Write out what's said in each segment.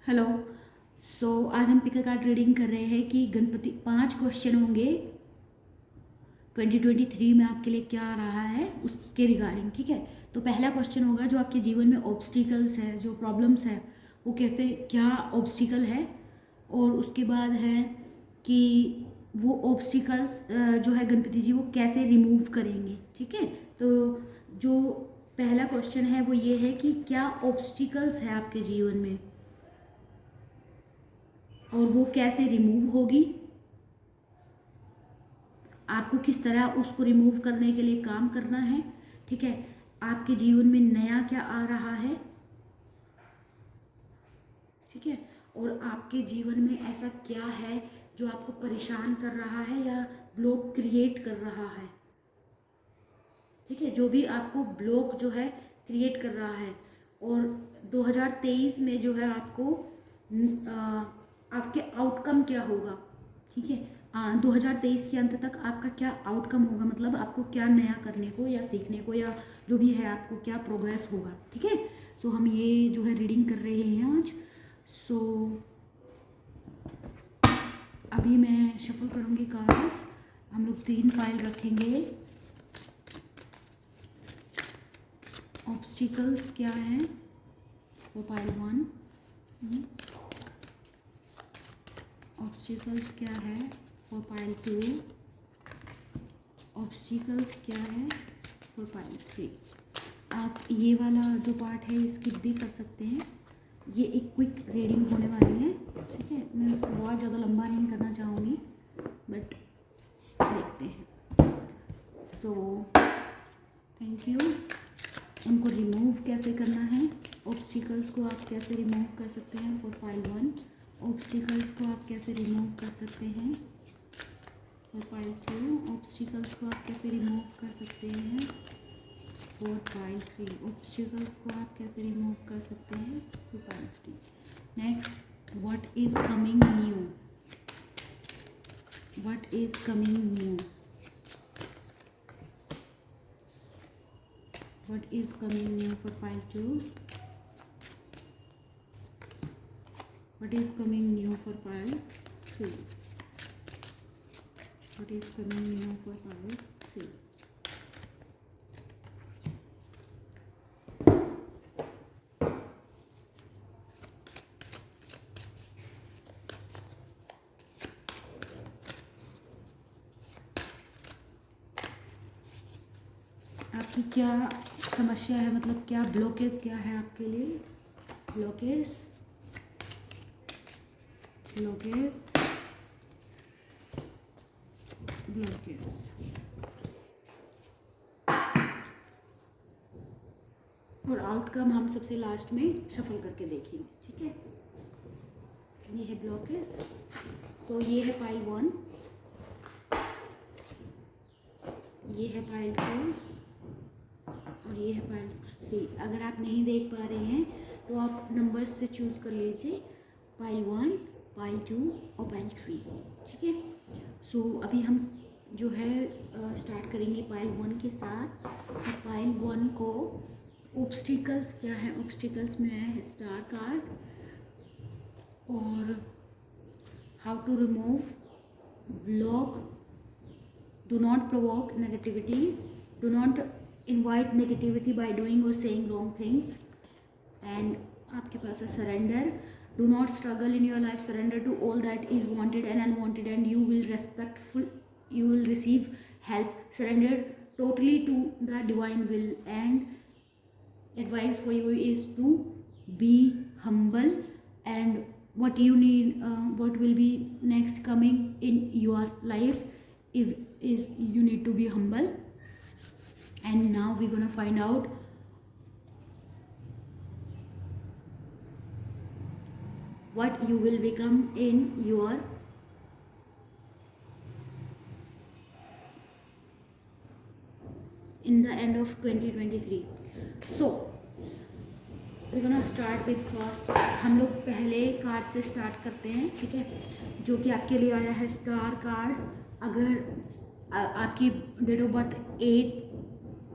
Hello. आज हम pick card reading कर रहे हैं कि गणपति 5 क्वेश्चन होंगे 2023 में आपके लिए क्या आ रहा है उसके रिगार्डिंग। ठीक है, तो पहला क्वेश्चन होगा जो आपके जीवन में ऑब्स्टिकल्स है, जो प्रॉब्लम्स है वो कैसे, क्या ऑब्स्टिकल है, और उसके बाद है कि वो ऑब्स्टिकल्स जो है गणपति जी वो कैसे रिमूव करेंगे। ठीक है, तो जो पहला क्वेश्चन है वो ये है कि क्या ऑब्स्टिकल्स है आपके जीवन में और वो कैसे रिमूव होगी, आपको किस तरह उसको रिमूव करने के लिए काम करना है। ठीक है, आपके जीवन में नया क्या आ रहा है। ठीक है, और आपके जीवन में ऐसा क्या है जो आपको परेशान कर रहा है या ब्लॉक क्रिएट कर रहा है। ठीक है, जो भी आपको ब्लॉक जो है क्रिएट कर रहा है, और 2023 में जो है आपको आपके आउटकम क्या होगा। ठीक है, 2023 के अंत तक आपका क्या आउटकम होगा, मतलब आपको क्या नया करने को या सीखने को या जो भी है आपको क्या प्रोग्रेस होगा। ठीक है, हम ये जो है रीडिंग कर रहे हैं आज। अभी मैं शफल करूँगी कार्ड्स। हम लोग 3 फाइल रखेंगे। ऑब्स्टिकल्स क्या हैं वो पाइल 1, ऑब्स्टिकल्स क्या है फॉर पाइल 2, ऑब्स्टिकल्स क्या है फॉर पाइल 3। आप ये वाला जो पार्ट है स्किप भी कर सकते हैं, ये एक क्विक रीडिंग होने वाली है। ठीक है, मैं उसको बहुत ज़्यादा लंबा नहीं करना चाहूँगी, बट देखते हैं। Thank you. उनको रिमूव कैसे करना है, ऑब्स्टिकल्स को आप कैसे रिमूव कर सकते हैं फॉर पाइल 1, ऑब्स्टिकल्स को आप कैसे रिमूव कर सकते हैं फॉर पाइल 2, ऑब्स्टिकल्स को आप कैसे रिमूव कर सकते हैं फॉर पाइल 3, ऑब्स्टिकल्स को आप कैसे रिमूव कर सकते हैं for pile 3। Next, what is coming new, what is coming new, what is coming new for pile 2, what is coming new for pile 3, what is coming new for pile 3। आपकी क्या समस्या है, मतलब क्या ब्लॉकेज क्या है आपके लिए, ब्लॉकेज ब्लॉकेज ब्लॉकेज। और आउटकम हम सबसे लास्ट में शफल करके देखेंगे। ठीक है, ये है ब्लॉकेज। ये है पाइल 1, ये है पाइल 2 और ये है पाइल 3। अगर आप नहीं देख पा रहे हैं तो आप नंबर्स से चूज़ कर लीजिए, पाइल 1, पाइल 2 और पाइल 3। ठीक है, अभी हम जो है स्टार्ट करेंगे पाइल 1 के साथ। पाइल 1 को ऑब्स्टिकल्स क्या है, ऑब्स्टिकल्स में है स्टार कार्ड, और how to remove block, do not provoke negativity, do not invite negativity by doing or saying wrong things, and आपके पास है surrender, do not struggle in your life, surrender to all that is wanted and unwanted and you will receive help, surrender totally to the divine will, and advice for you is to be humble, and what you need, what will be next coming in your life is you need to be humble. And now we're gonna find out what you will become in the end of 2023. we're gonna start with first, हम लोग पहले card से start करते हैं। ठीक है, जो कि आपके लिए आया है स्टार कार्ड। अगर आपकी डेट ऑफ बर्थ 8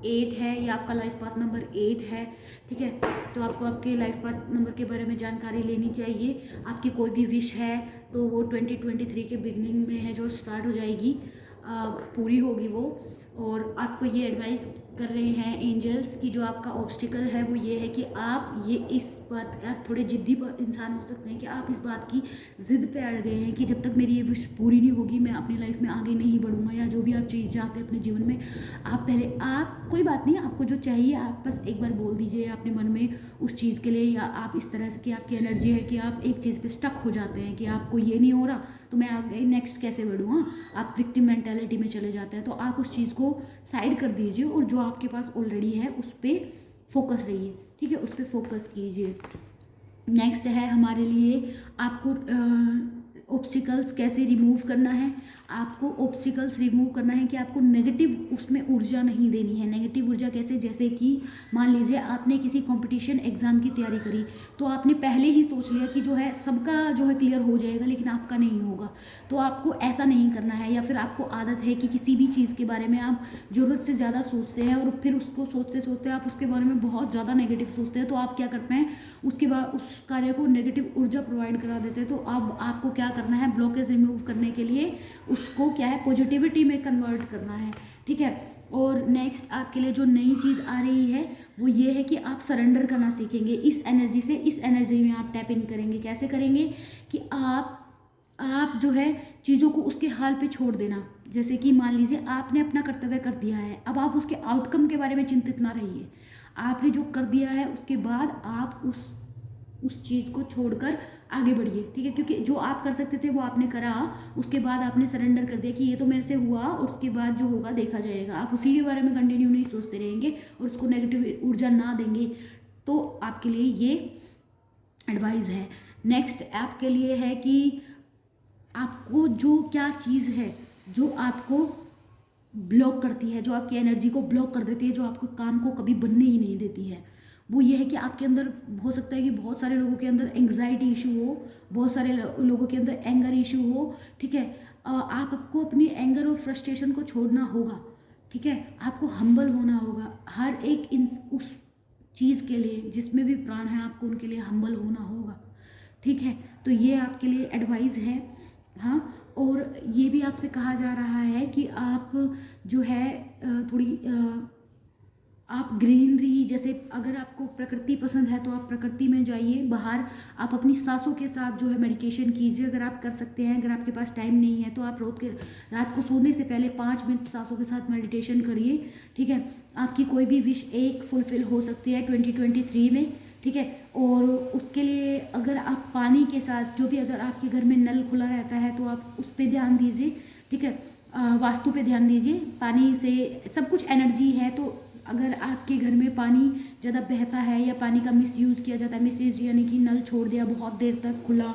8 है या आपका लाइफ पाथ नंबर 8 है, ठीक है, तो आपको आपके लाइफ पाथ नंबर के बारे में जानकारी लेनी चाहिए। आपकी कोई भी विश है तो वो 2023 के बिगनिंग में है जो स्टार्ट हो जाएगी, पूरी होगी वो। और आपको ये एडवाइस कर रहे हैं एंजल्स कि जो आपका ऑब्स्टिकल है वो ये है कि आप ये इस बात, आप थोड़े जिद्दी इंसान हो सकते हैं कि आप इस बात की ज़िद पे अड़ गए हैं कि जब तक मेरी ये विश पूरी नहीं होगी मैं अपनी लाइफ में आगे नहीं बढ़ूंगा, या जो भी आप चीज़ चाहते हैं अपने जीवन में, आप पहले, आप कोई बात नहीं, आपको जो चाहिए आप बस एक बार बोल दीजिए अपने मन में उस चीज़ के लिए। या आप इस तरह से कि आपकी एनर्जी है कि आप एक चीज़ पे स्टक हो जाते हैं कि आपको ये नहीं हो रहा तो मैं आगे नेक्स्ट कैसे बढ़ूँ, आप विक्टिम मेंटालिटी में चले जाते हैं। तो आप उस चीज़ को साइड कर दीजिए और जो आपके पास ऑलरेडी है उस पर फोकस रहिए, ठीक है, उस पर फोकस कीजिए। नेक्स्ट है हमारे लिए आपको ऑब्स्टिकल्स कैसे रिमूव करना है। आपको ऑब्स्टिकल्स रिमूव करना है कि आपको नेगेटिव उसमें ऊर्जा नहीं देनी है। नेगेटिव ऊर्जा कैसे, जैसे कि मान लीजिए आपने किसी कंपटीशन एग्ज़ाम की तैयारी करी तो आपने पहले ही सोच लिया कि जो है सबका जो है क्लियर हो जाएगा लेकिन आपका नहीं होगा, तो आपको ऐसा नहीं करना है। या फिर आपको आदत है कि किसी भी चीज़ के बारे में आप ज़रूरत से ज़्यादा सोचते हैं और फिर उसको सोचते सोचते आप उसके बारे में बहुत ज़्यादा नेगेटिव सोचते हैं, तो आप क्या करते हैं उसके बाद उस कार्य को नेगेटिव ऊर्जा प्रोवाइड करा देते हैं। तो अब आपको क्या करना है, ब्लॉकेज रिमूव करने के लिए उसको क्या है पॉजिटिविटी में कन्वर्ट करना है, ठीक है। और नेक्स्ट आपके लिए जो नई चीज़ आ रही है वो ये है कि आप सरेंडर करना सीखेंगे इस एनर्जी से। इस एनर्जी में आप टैप इन करेंगे। कैसे करेंगे कि आप जो है चीज़ों को उसके हाल पे छोड़ देना। जैसे कि मान लीजिए आपने अपना कर्तव्य कर दिया है, अब आप उसके आउटकम के बारे में चिंतित ना रहिए। आपने जो कर दिया है उसके बाद आप उस चीज़ को छोड़कर आगे बढ़िए, ठीक है, क्योंकि जो आप कर सकते थे वो आपने करा, उसके बाद आपने सरेंडर कर दिया कि ये तो मेरे से हुआ और उसके बाद जो होगा देखा जाएगा। आप उसी के बारे में कंटिन्यू नहीं सोचते रहेंगे और उसको नेगेटिव ऊर्जा ना देंगे, तो आपके लिए ये एडवाइस है। नेक्स्ट आपके लिए है कि आपको जो क्या चीज़ है जो आपको ब्लॉक करती है, जो आपकी एनर्जी को ब्लॉक कर देती है, जो आपको काम को कभी बनने ही नहीं देती है, वो ये है कि आपके अंदर हो सकता है कि बहुत सारे लोगों के अंदर एंग्जाइटी इशू हो, बहुत सारे लोगों के अंदर एंगर इशू हो, ठीक है। आपको अपनी एंगर और फ्रस्ट्रेशन को छोड़ना होगा, ठीक है, आपको हम्बल होना होगा। हर एक उस चीज़ के लिए जिसमें भी प्राण है आपको उनके लिए हम्बल होना होगा, ठीक है। तो ये आपके लिए एडवाइस है, हाँ। और ये भी आपसे कहा जा रहा है कि आप जो है थोड़ी आप ग्रीनरी, जैसे अगर आपको प्रकृति पसंद है तो आप प्रकृति में जाइए बाहर, आप अपनी सांसों के साथ जो है मेडिटेशन कीजिए अगर आप कर सकते हैं। अगर आपके पास टाइम नहीं है तो आप रात को सोने से पहले 5 मिनट सांसों के साथ मेडिटेशन करिए, ठीक है। आपकी कोई भी विश एक फुलफिल हो सकती है 2023 में, ठीक है। और उसके लिए अगर आप पानी के साथ जो भी, अगर आपके घर में नल खुला रहता है तो आप उस पर ध्यान दीजिए, ठीक है। वास्तु पे ध्यान दीजिए। पानी से सब कुछ एनर्जी है, तो अगर आपके घर में पानी ज़्यादा बहता है या पानी का मिसयूज़ किया जाता है, मिसयूज़ यानी कि नल छोड़ दिया बहुत देर तक खुला,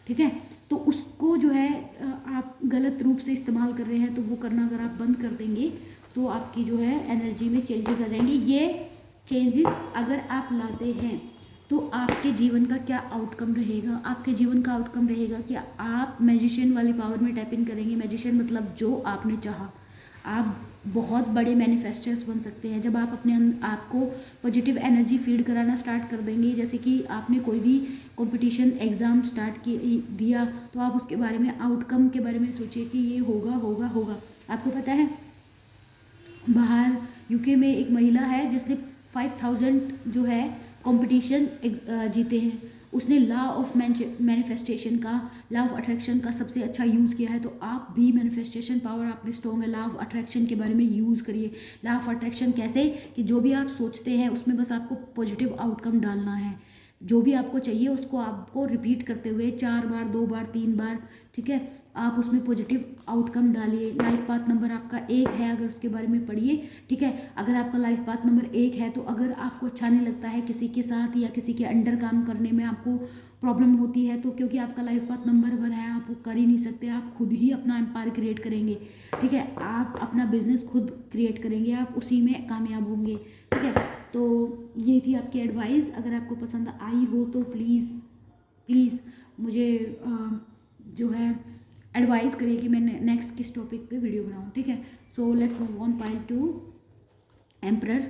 ठीक है, तो उसको जो है आप गलत रूप से इस्तेमाल कर रहे हैं, तो वो करना अगर आप बंद कर देंगे तो आपकी जो है एनर्जी में चेंजेस आ जाएंगे। ये चेंजेस अगर आप लाते हैं तो आपके जीवन का क्या आउटकम रहेगा, आपके जीवन का आउटकम रहेगा कि आप मैजिशियन वाली पावर में टैप इन करेंगे। मैजिशियन मतलब जो आपने चाहा, आप बहुत बड़े मैनिफेस्टर्स बन सकते हैं जब आप अपने आपको पॉजिटिव एनर्जी फीड कराना स्टार्ट कर देंगे। जैसे कि आपने कोई भी कंपटीशन एग्ज़ाम स्टार्ट दिया तो आप उसके बारे में, आउटकम के बारे में सोचिए कि ये होगा होगा होगा। आपको पता है बाहर यूके में एक महिला है जिसने 5000 जो है कंपटीशन जीते हैं। उसने लॉ ऑफ मैनिफेस्टेशन का, लॉ ऑफ अट्रैक्शन का सबसे अच्छा यूज़ किया है। तो आप भी मैनिफेस्टेशन पावर आप में स्ट्रॉन्ग है, लॉ ऑफ अट्रैक्शन के बारे में यूज़ करिए। लॉ ऑफ अट्रैक्शन कैसे कि जो भी आप सोचते हैं उसमें बस आपको पॉजिटिव आउटकम डालना है। जो भी आपको चाहिए उसको आपको रिपीट करते हुए 4 बार, 2 बार, 3 बार, ठीक है, आप उसमें पॉजिटिव आउटकम डालिए। लाइफ पाथ नंबर आपका 1 है, अगर उसके बारे में पढ़िए, ठीक है। अगर आपका लाइफ पाथ नंबर 1 है तो अगर आपको अच्छा नहीं लगता है किसी के साथ या किसी के अंडर काम करने में आपको प्रॉब्लम होती है, तो क्योंकि आपका लाइफ पाथ नंबर 1 है आप वो कर ही नहीं सकते, आप खुद ही अपना एम्पायर क्रिएट करेंगे, ठीक है। आप अपना बिजनेस खुद क्रिएट करेंगे, आप उसी में कामयाब होंगे, ठीक है। तो ये थी आपकी एडवाइस। अगर आपको पसंद आई हो तो प्लीज़ मुझे जो है एडवाइस करिए कि मैं नेक्स्ट किस टॉपिक पे वीडियो बनाऊँ, ठीक है। So let's move on part 2। Emperor,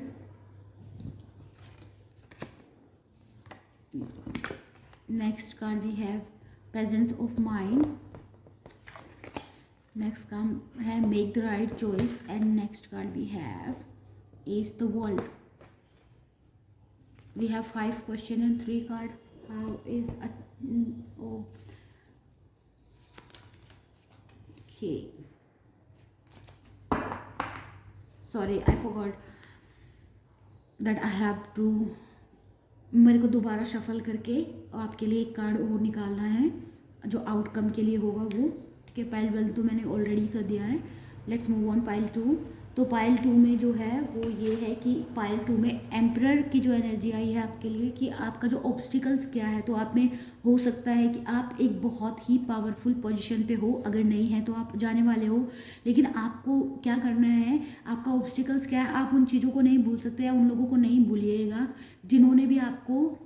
next card we have presence of mind, next card है make the right choice, and next card we have is the world. We have 5 question and 3 card. How is okay. Sorry, I forgot that I have to. मेरे को दोबारा shuffle करके आपके लिए एक card और निकालना है जो आउटकम के लिए होगा वो. ठीक है, पाइल 1 तो मैंने ऑलरेडी कर दिया है. Let's move on pile 2. तो पाइल 2 में जो है वो ये है कि पाइल 2 में एम्परर की जो एनर्जी आई है आपके लिए कि आपका जो ऑब्स्टिकल्स क्या है. तो आप में हो सकता है कि आप एक बहुत ही पावरफुल पोजीशन पे हो, अगर नहीं है तो आप जाने वाले हो, लेकिन आपको क्या करना है, आपका ऑब्स्टिकल्स क्या है, आप उन चीज़ों को नहीं भूल सकते या उन लोगों को नहीं भूलिएगा जिन्होंने भी आपको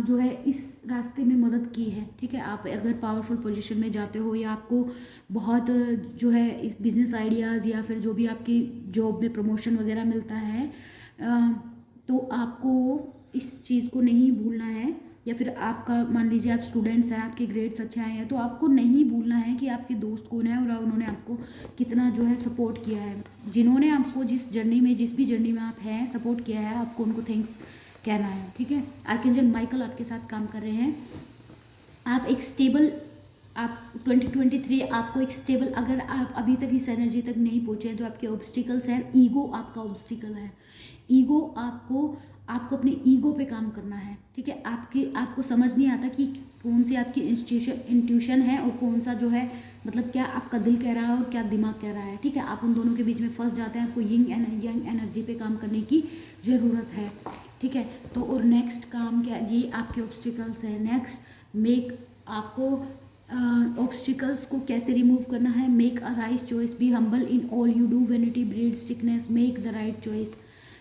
जो है इस रास्ते में मदद की है. ठीक है, आप अगर पावरफुल पोजीशन में जाते हो या आपको बहुत जो है इस बिज़नेस आइडियाज़ या फिर जो भी आपकी जॉब में प्रमोशन वगैरह मिलता है, तो आपको इस चीज़ को नहीं भूलना है. या फिर आपका मान लीजिए आप स्टूडेंट्स हैं, आपके ग्रेड्स अच्छे आए हैं, तो आपको नहीं भूलना है कि आपके दोस्त कौन है और उन्होंने आपको कितना जो है सपोर्ट किया है. जिन्होंने आपको जिस जर्नी में, जिस भी जर्नी में आप हैं, सपोर्ट किया है, आपको उनको थैंक्स कहना है. ठीक है, आर्कएंजल माइकल आपके साथ काम कर रहे हैं. आप एक स्टेबल, आप 2023 आपको एक स्टेबल, अगर आप अभी तक इस एनर्जी तक नहीं पहुँचे हैं, जो आपके ऑब्स्टिकल्स हैं, ईगो आपका ऑब्स्टिकल है. ईगो आपको अपने ईगो पे काम करना है. ठीक है, आपको समझ नहीं आता कि कौन सी आपकी इंट्यूशन है और कौन सा जो है मतलब क्या आपका दिल कह रहा है और क्या दिमाग कह रहा है. ठीक है, आप उन दोनों के बीच में फंस जाते हैं. आपको यंग एनर्जी पे काम करने की ज़रूरत है. ठीक है, तो और नेक्स्ट काम क्या, ये आपके ऑब्स्टिकल्स हैं. नेक्स्ट मेक, आपको ऑब्स्टिकल्स को कैसे रिमूव करना है. Make a right choice, be humble in all you do, vanity breeds sickness, make the right choice.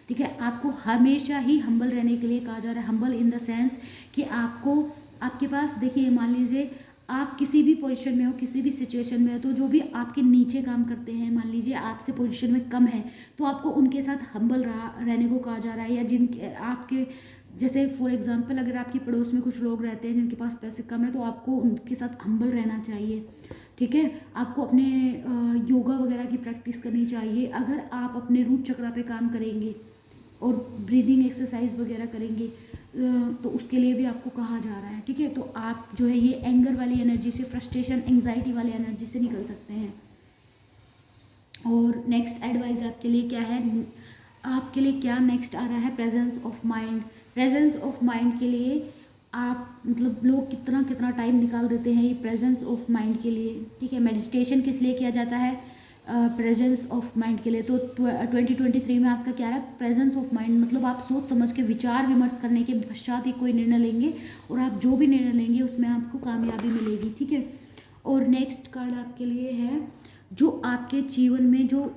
ठीक है, आपको हमेशा ही हम्बल रहने के लिए कहा जा रहा है. हम्बल इन द सेंस कि आपको, आपके पास देखिए, मान लीजिए आप किसी भी पोजीशन में हो, किसी भी सिचुएशन में हो, तो जो भी आपके नीचे काम करते हैं, मान लीजिए आपसे पोजीशन में कम है, तो आपको उनके साथ हम्बल रहने को कहा जा रहा है. या जिन आपके जैसे फॉर एग्जांपल अगर आपके पड़ोस में कुछ लोग रहते हैं जिनके पास पैसे कम है, तो आपको उनके साथ हम्बल रहना चाहिए. ठीक है, आपको अपने योगा वगैरह की प्रैक्टिस करनी चाहिए. अगर आप अपने रूट चक्रा पे काम करेंगे और ब्रीदिंग एक्सरसाइज वगैरह करेंगे, तो उसके लिए भी आपको कहा जा रहा है. ठीक है, तो आप जो है ये एंगर वाली एनर्जी से, फ्रस्ट्रेशन, एंग्जाइटी वाली एनर्जी से निकल सकते हैं. और नेक्स्ट एडवाइस आपके लिए क्या है, आपके लिए क्या नेक्स्ट आ रहा है, presence of mind. Presence of mind के लिए आप मतलब लोग कितना टाइम निकाल देते हैं ये प्रेजेंस ऑफ माइंड के लिए. ठीक है, मेडिटेशन किस लिए किया जाता है, प्रेजेंस ऑफ माइंड के लिए. तो 2023 में आपका क्या है, प्रेजेंस ऑफ माइंड, मतलब आप सोच समझ के विचार विमर्श करने के पश्चात ही कोई निर्णय लेंगे और आप जो भी निर्णय लेंगे उसमें आपको कामयाबी मिलेगी. ठीक है, और नेक्स्ट कार्ड आपके लिए है जो आपके जीवन में जो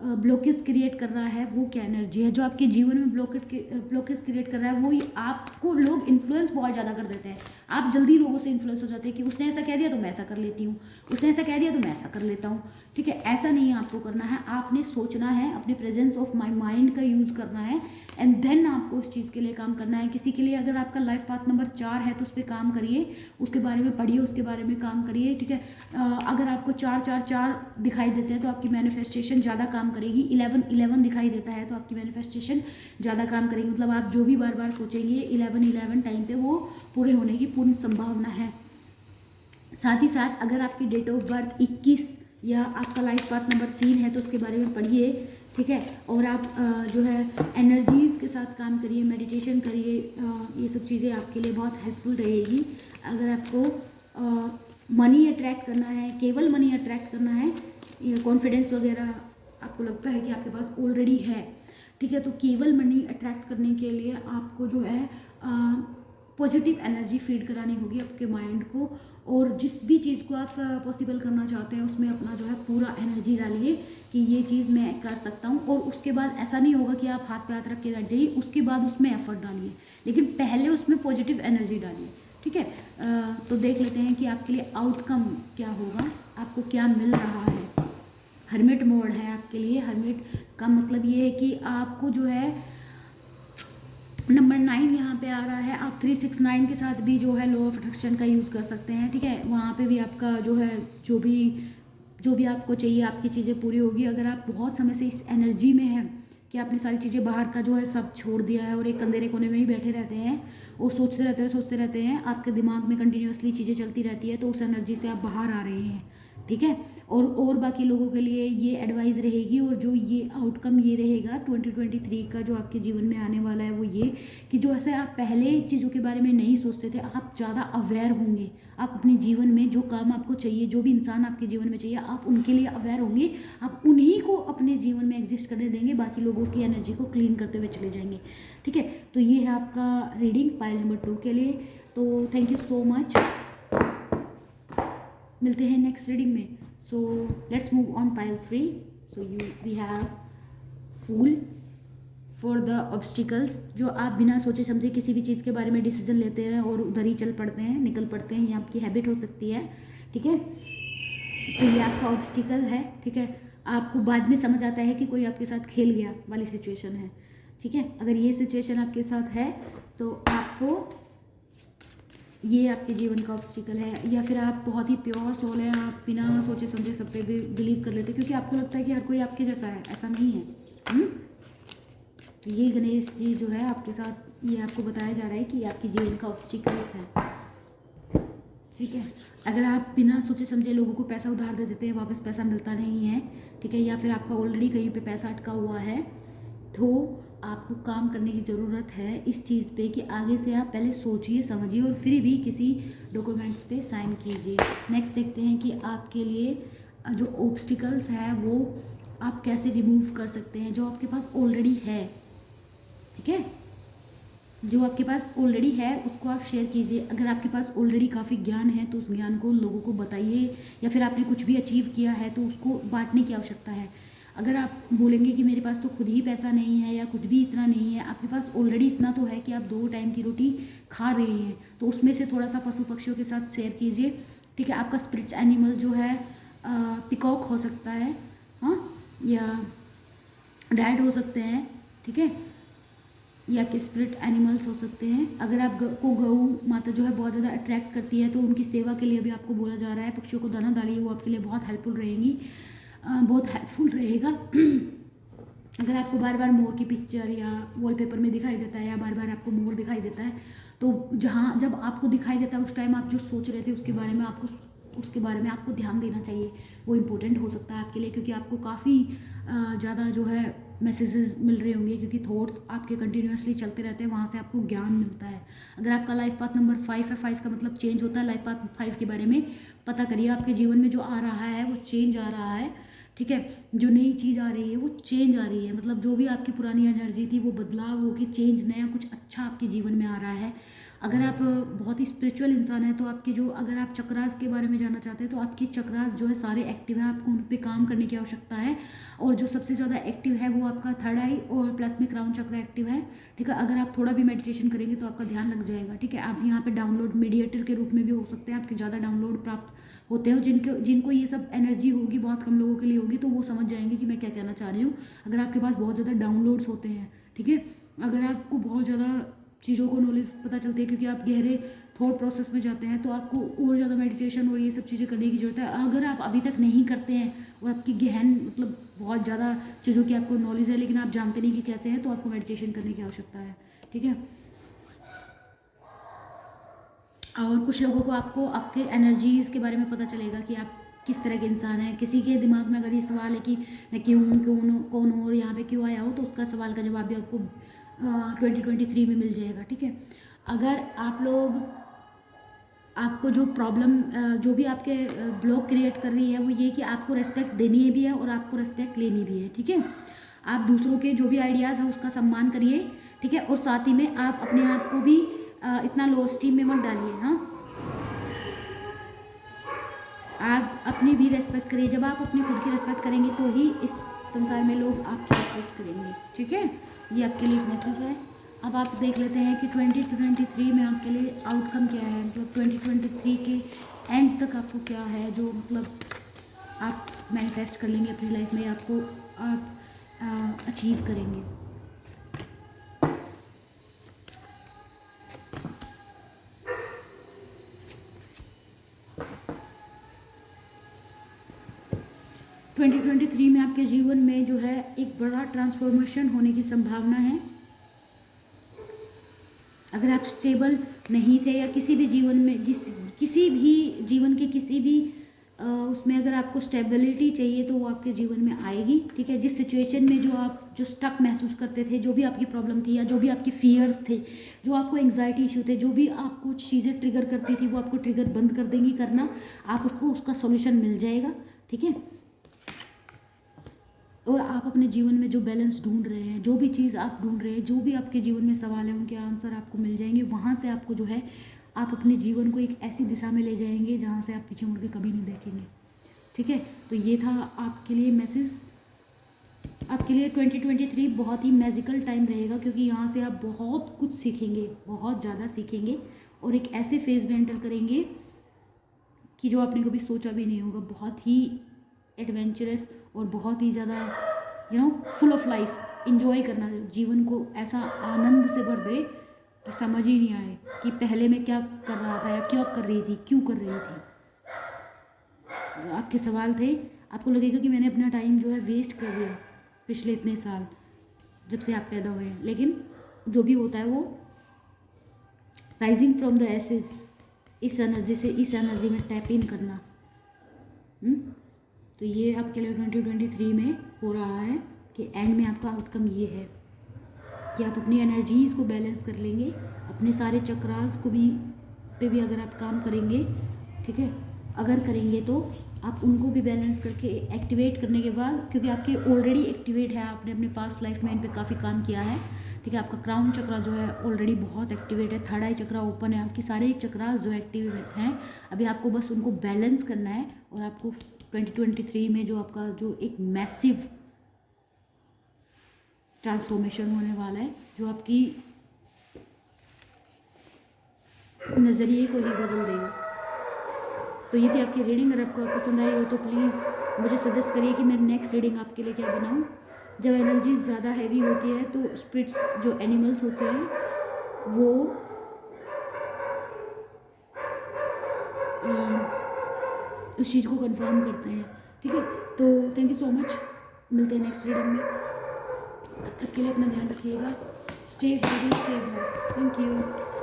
ब्लॉकेज क्रिएट कर रहा है वो क्या एनर्जी है. जो आपके जीवन में ब्लॉकेज क्रिएट कर रहा है वो आपको लोग इन्फ्लुएंस बहुत ज़्यादा कर देते हैं. आप जल्दी लोगों से इन्फ्लुएंस हो जाते हैं कि उसने ऐसा कह दिया तो मैं ऐसा कर लेती हूँ, उसने ऐसा कह दिया तो मैं ऐसा कर लेता हूँ. ठीक है, ऐसा नहीं आपको करना है. आपने सोचना है, अपने प्रेजेंस ऑफ माइंड का यूज़ करना है, एंड देन आपको उस चीज़ के लिए काम करना है. किसी के लिए अगर आपका लाइफ पाथ नंबर 4 है तो उस पर काम करिए, उसके बारे में पढ़िए, उसके बारे में काम करिए. ठीक है, अगर आपको 4 दिखाई देते हैं तो आपकी मैनिफेस्टेशन ज़्यादा काम करेगी. 11 दिखाई देता है तो आपकी मैनिफेस्टेशन ज़्यादा काम करेगी. मतलब आप जो भी बार बार सोचेंगे 11 टाइम पे वो पूरे होने की पूर्ण संभावना है. साथ ही साथ अगर आपकी डेट ऑफ बर्थ 21 या आपका लाइफ पाथ नंबर 3 है तो उसके बारे में पढ़िए. ठीक है, और आप जो है एनर्जीज़ के साथ काम करिए, मेडिटेशन करिए. ये सब चीज़ें आपके लिए बहुत हेल्पफुल रहेगी. अगर आपको मनी अट्रैक्ट करना है, केवल मनी अट्रैक्ट करना है, या कॉन्फिडेंस वगैरह आपको लगता है कि आपके पास ऑलरेडी है. ठीक है, तो केवल मनी अट्रैक्ट करने के लिए आपको जो है पॉजिटिव एनर्जी फीड करानी होगी आपके माइंड को. और जिस भी चीज़ को आप पॉसिबल करना चाहते हैं उसमें अपना जो है पूरा एनर्जी डालिए कि ये चीज़ मैं कर सकता हूँ. और उसके बाद ऐसा नहीं होगा कि आप हाथ पे हाथ रख के बैठ जाइए, उसके बाद उसमें एफर्ट डालिए, लेकिन पहले उसमें पॉजिटिव एनर्जी डालिए. ठीक है, तो देख लेते हैं कि आपके लिए आउटकम क्या होगा, आपको क्या मिल रहा है. हर्मिट मोड है आपके लिए। हर्मिट का मतलब ये है कि आपको जो है नंबर 9 यहाँ पे आ रहा है। आप 369 के साथ भी जो है लॉ ऑफ अट्रैक्शन का यूज़ कर सकते हैं, ठीक है। वहाँ पे भी आपका जो है जो भी आपको चाहिए आपकी चीज़ें पूरी होगी। अगर आप बहुत समय से इस एनर्जी में हैं कि आपने सारी चीज़ें बाहर का जो है सब छोड़ दिया है और एक अंधेरे कोने में ही बैठे रहते हैं और सोचते रहते हैं, आपके दिमाग में कंटिन्यूअसली चीज़ें चलती रहती है, तो उस एनर्जी से आप बाहर आ रहे हैं, ठीक है। और बाकी लोगों के लिए ये एडवाइस रहेगी और जो ये आउटकम ये रहेगा 2023 का जो आपके जीवन में आने वाला है वो ये कि जो ऐसे आप पहले चीज़ों के बारे में नहीं सोचते थे, आप ज़्यादा अवेयर होंगे। आप अपने जीवन में जो काम आपको चाहिए, जो भी इंसान आपके जीवन में चाहिए, आप उनके लिए अवेयर होंगे। आप उन्हीं को अपने जीवन में एग्जिस्ट करने देंगे, बाकी लोगों की एनर्जी को क्लीन करते हुए चले जाएंगे, ठीक है। तो ये है आपका रीडिंग पाइल नंबर 2 के लिए। तो थैंक यू सो मच, मिलते हैं नेक्स्ट रीडिंग में। So let's move on pile 3। So we have fool for the obstacles. जो आप बिना सोचे समझे किसी भी चीज़ के बारे में डिसीजन लेते हैं और उधर ही चल पड़ते हैं, निकल पड़ते हैं, ये आपकी हैबिट हो सकती है, ठीक है। तो ये आपका ऑब्स्टिकल है, ठीक है। आपको बाद में समझ आता है कि कोई आपके साथ खेल गया वाली सिचुएशन है, ठीक है। अगर ये सिचुएशन आपके साथ है तो आपको ये आपके जीवन का ऑब्स्टिकल है, या फिर आप बहुत ही प्योर सोल हैं, आप बिना सोचे समझे सब पे भी बिलीव कर लेते हैं क्योंकि आपको लगता है कि हर कोई आपके जैसा है, ऐसा नहीं है। तो ये गणेश जी जो है आपके साथ, ये आपको बताया जा रहा है कि आपके जीवन का ऑब्स्टिकल्स है, ठीक है। अगर आप बिना सोचे समझे लोगों को पैसा उधार दे देते हैं, वापस पैसा मिलता नहीं है, ठीक है, या फिर आपका ऑलरेडी कहीं पे पैसा अटका हुआ है, तो आपको काम करने की ज़रूरत है इस चीज़ पे कि आगे से आप पहले सोचिए समझिए और फिर भी किसी डॉक्यूमेंट्स पे साइन कीजिए। नेक्स्ट देखते हैं कि आपके लिए जो ऑब्स्टिकल्स है वो आप कैसे रिमूव कर सकते हैं, जो आपके पास ऑलरेडी है, ठीक है। जो आपके पास ऑलरेडी है उसको आप शेयर कीजिए। अगर आपके पास ऑलरेडी काफ़ी ज्ञान है तो उस ज्ञान को लोगों को बताइए, या फिर आपने कुछ भी अचीव किया है तो उसको बांटने की आवश्यकता है। अगर आप बोलेंगे कि मेरे पास तो खुद ही पैसा नहीं है या खुद भी इतना नहीं है, आपके पास ऑलरेडी इतना तो है कि आप 2 टाइम की रोटी खा रहे हैं, तो उसमें से थोड़ा सा पशु पक्षियों के साथ शेयर कीजिए, ठीक है। आपका स्पिरिट्स एनिमल जो है पिकॉक हो सकता है, हाँ, या रैट हो सकते हैं, ठीक है, ये आपके स्पिरिट एनिमल्स हो सकते हैं। अगर आप को गऊ माता जो है बहुत ज़्यादा अट्रैक्ट करती है तो उनकी सेवा के लिए भी आपको बोला जा रहा है, पक्षियों को दाना डालिए, वो आपके लिए बहुत हेल्पफुल रहेंगी, बहुत हेल्पफुल रहेगा। अगर आपको बार बार मोर की पिक्चर या वॉलपेपर में दिखाई देता है या बार बार आपको मोर दिखाई देता है, तो जब आपको दिखाई देता है उस टाइम आप जो सोच रहे थे उसके बारे में आपको ध्यान देना चाहिए। वो इम्पोर्टेंट हो सकता है आपके लिए, क्योंकि आपको काफ़ी ज़्यादा जो है मैसेजेस मिल रहे होंगे, क्योंकि थॉट्स आपके कंटिन्यूसली चलते रहते हैं, वहाँ से आपको ज्ञान मिलता है। अगर आपका लाइफ पाथ नंबर 5 है, 5 का मतलब चेंज होता है, लाइफ पाथ 5 के बारे में पता करिए। आपके जीवन में जो आ रहा है वो चेंज आ रहा है, ठीक है। जो नई चीज़ आ रही है वो चेंज आ रही है, मतलब जो भी आपकी पुरानी एनर्जी थी वो बदलाव हो के चेंज, नया कुछ अच्छा आपके जीवन में आ रहा है। अगर आप बहुत ही स्पिरिचुअल इंसान हैं तो आपके जो, अगर आप चक्रास के बारे में जानना चाहते हैं तो आपके चक्रास जो है सारे एक्टिव हैं, आपको उन पर काम करने की आवश्यकता है। और जो सबसे ज़्यादा एक्टिव है वो आपका थर्ड आई और प्लस में क्राउन चक्र एक्टिव है, ठीक है। अगर आप थोड़ा भी मेडिटेशन करेंगे तो आपका ध्यान लग जाएगा, ठीक है। आप यहाँ पे डाउनलोड मीडिएटर के रूप में भी हो सकते हैं, आपके ज़्यादा डाउनलोड प्राप्त होते हैं। जिनको ये सब एनर्जी होगी, बहुत कम लोगों के लिए होगी, तो वो समझ जाएंगे कि मैं क्या कहना चाह रही हूँ। अगर आपके पास बहुत ज़्यादा डाउनलोड्स होते हैं, ठीक है, अगर आपको बहुत ज़्यादा चीज़ों को नॉलेज पता चलती है क्योंकि आप गहरे थॉट प्रोसेस में जाते हैं, तो आपको और ज़्यादा मेडिटेशन और ये सब चीज़ें करने की ज़रूरत है। अगर आप अभी तक नहीं करते हैं और आपकी गहन मतलब बहुत ज़्यादा चीज़ों की आपको नॉलेज है लेकिन आप जानते नहीं कि कैसे हैं, तो आपको मेडिटेशन करने की आवश्यकता है, ठीक है। और कुछ लोगों को आपको आपके एनर्जीज़ के बारे में पता चलेगा कि आप किस तरह के इंसान हैं। किसी के दिमाग में अगर ये सवाल है कि मैं क्यों हूँ, कौन हूँ और यहाँ पे क्यों आया हूँ, तो उसका सवाल का जवाब भी आपको 2023 में मिल जाएगा, ठीक है। अगर आप लोग, आपको जो प्रॉब्लम जो भी आपके ब्लॉक क्रिएट कर रही है वो ये कि आपको रेस्पेक्ट देनी है भी है और आपको रेस्पेक्ट लेनी भी है, ठीक है। आप दूसरों के जो भी आइडियाज़ है उसका सम्मान करिए, ठीक है, और साथ ही में आप अपने आप को भी इतना लो स्टीम में मत डालिए, हाँ। आप अपनी भी रेस्पेक्ट करिए। जब आप अपनी खुद की रेस्पेक्ट करेंगे तो ही इस संसार में लोग आपकी रेस्पेक्ट करेंगे, ठीक है। ये आपके लिए एक मैसेज है। अब आप देख लेते हैं कि 2023 में आपके लिए आउटकम क्या है, मतलब 2023 के एंड तक आपको क्या है जो मतलब आप मैनिफेस्ट कर लेंगे अपनी लाइफ में, आपको आप अचीव करेंगे। ट्वेंटी 2023 में आपके जीवन में जो है एक बड़ा ट्रांसफॉर्मेशन होने की संभावना है। अगर आप स्टेबल नहीं थे या किसी भी जीवन में किसी भी जीवन के किसी भी उसमें अगर आपको स्टेबिलिटी चाहिए तो वो आपके जीवन में आएगी, ठीक है। जिस सिचुएशन में जो स्टक महसूस करते थे, जो भी आपकी प्रॉब्लम थी या जो भी आपके फियर्स थे, जो आपको एंग्जाइटी इशू थे, जो भी आपको चीज़ें ट्रिगर करती थी, वो आपको ट्रिगर बंद कर देंगी करना, आपको उसका सोल्यूशन मिल जाएगा, ठीक है। और आप अपने जीवन में जो बैलेंस ढूंढ रहे हैं, जो भी चीज़ आप ढूंढ रहे हैं, जो भी आपके जीवन में सवाल है, उनके आंसर आपको मिल जाएंगे। वहाँ से आपको जो है आप अपने जीवन को एक ऐसी दिशा में ले जाएंगे जहाँ से आप पीछे मुड़ के कभी नहीं देखेंगे, ठीक है। तो ये था आपके लिए मैसेज। आपके लिए 2023 बहुत ही मैजिकल टाइम रहेगा, क्योंकि यहाँ से आप बहुत कुछ सीखेंगे, बहुत ज़्यादा सीखेंगे और एक ऐसे फेज में एंटर करेंगे कि जो आपने कभी सोचा भी नहीं होगा। बहुत ही एडवेंचरस और बहुत ही ज़्यादा फुल ऑफ लाइफ इंजॉय करना, जीवन को ऐसा आनंद से भर दे कि समझ ही नहीं आए कि पहले मैं क्या कर रहा था या क्या कर रही थी, क्यों कर रही थी। जो आपके सवाल थे, आपको लगेगा कि मैंने अपना टाइम जो है वेस्ट कर दिया पिछले इतने साल जब से आप पैदा हुए हैं। लेकिन जो भी होता है वो राइजिंग फ्रॉम द एसेस, इस एनर्जी से इस एनर्जी में टैप इन करना। तो ये आपके लिए 2023 में हो रहा है कि एंड में आपका आउटकम ये है कि आप अपनी एनर्जीज़ को बैलेंस कर लेंगे, अपने सारे चक्रास को भी अगर आप काम करेंगे, ठीक है, अगर करेंगे तो आप उनको भी बैलेंस करके एक्टिवेट करने के बाद, क्योंकि आपके ऑलरेडी एक्टिवेट है, आपने अपने पास्ट लाइफ में इन पे काफ़ी काम किया है, ठीक है। आपका क्राउन चक्रा जो है ऑलरेडी बहुत एक्टिवेट है, थर्ड आई चक्रा ओपन है, आपकी सारे चक्रास जो एक्टिव हैं, अभी आपको बस उनको बैलेंस करना है। और आपको 2023 में जो आपका जो एक मैसिव ट्रांसफॉर्मेशन होने वाला है, जो आपकी नज़रिए को ही बदल देगा। तो ये थी आपकी रीडिंग। अगर आपको पसंद आई हो तो प्लीज़ मुझे सजेस्ट करिए कि मैं नेक्स्ट रीडिंग आपके लिए क्या बनाऊं। जब एनर्जी ज़्यादा हैवी होती है तो स्पिरिट्स जो एनिमल्स होते हैं वो उस चीज़ को कंफर्म करते हैं, ठीक है। तो थैंक यू सो मच, मिलते हैं नेक्स्ट रीडिंग में। तब तक के लिए अपना ध्यान रखिएगा। Stay healthy, stay blessed. Thank you.